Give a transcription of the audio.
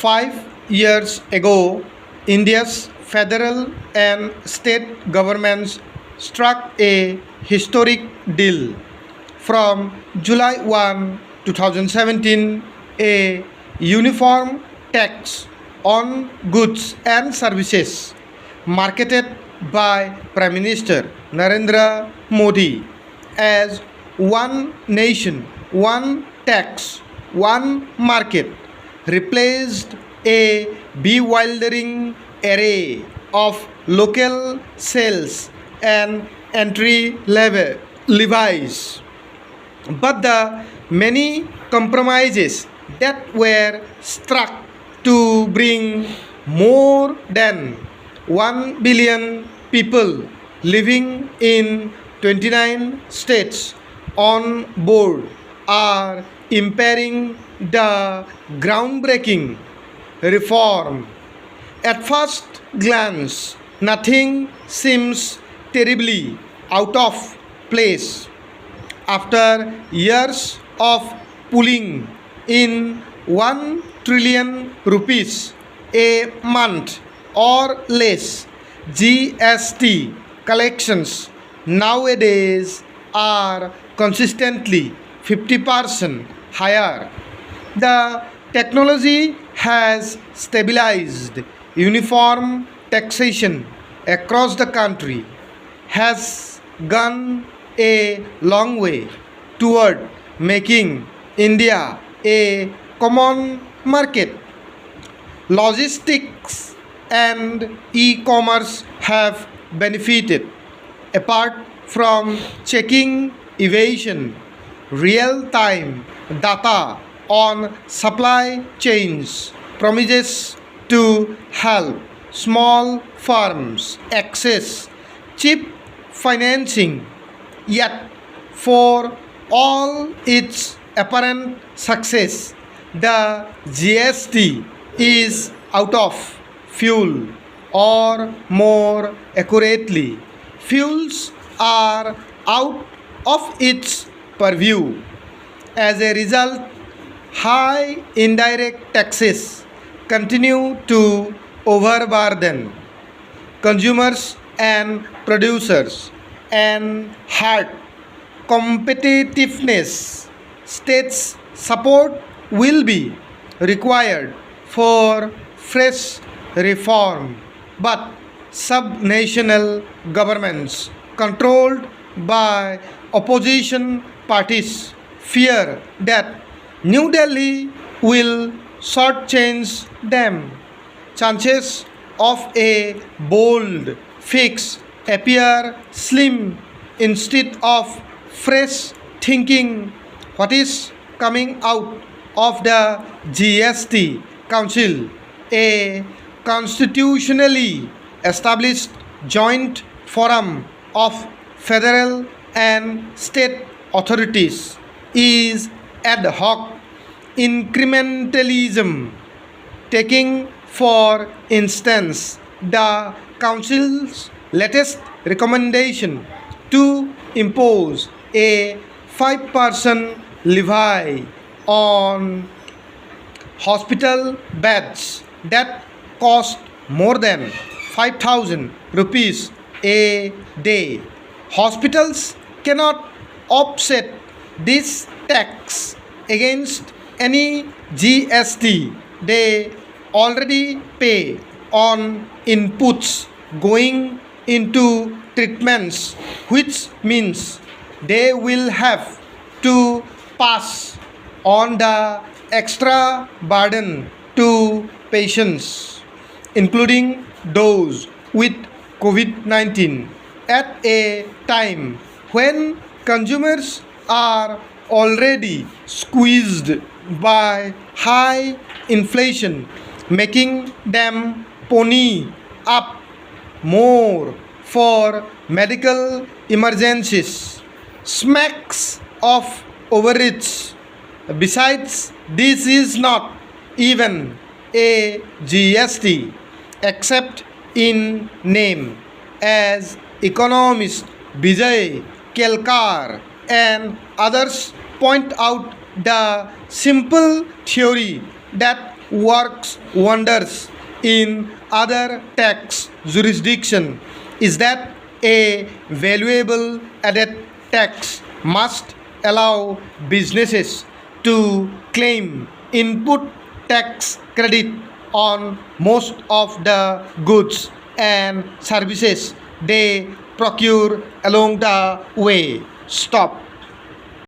5 years ago, India's federal and state governments struck a historic deal. From July 1, 2017, a uniform tax on goods and services marketed by Prime Minister Narendra Modi as one nation, one tax, one market replaced a bewildering array of local sales and entry level levies. But the many compromises that were struck to bring more than 1 billion people living in 29 states on board are impairing the groundbreaking reform. At first glance, nothing seems terribly out of place. After years of pulling in 1 trillion rupees a month or less, GST collections nowadays are consistently 50% higher. The technology has stabilized uniform taxation across the country, has gone a long way toward making India a common market. Logistics and e-commerce have benefited. Apart from checking evasion, real-time data on supply chains promises to help small firms access cheap financing. Yet, for all its apparent success, the GST is out of fuel, or more accurately, fuels are out of its purview. As a result, high indirect taxes continue to overburden consumers and producers and hurt competitiveness. States' support will be required for fresh reform, but subnational governments controlled by opposition parties fear that New Delhi will shortchange them. Chances of a bold fix appear slim. Instead of fresh thinking, what is coming out of the GST Council, a constitutionally established joint forum of federal and state authorities, is ad hoc incrementalism. Taking, for instance, the Council's latest recommendation to impose a 5% levy on hospital beds that cost more than 5,000 rupees a day. Hospitals cannot offset this tax against any GST they already pay on inputs going into treatments, which means they will have to pass on the extra burden to patients, including those with COVID 19, at a time when consumers are already squeezed by high inflation, making them pony up more for medical emergencies. Smacks of overreach. Besides, this is not even a GST except in name, as economist Vijay Kelkar and others point out. The simple theory that works wonders in other tax jurisdiction is that a valuable added tax must allow businesses to claim input tax credit on most of the goods and services they procure along the way. Stop.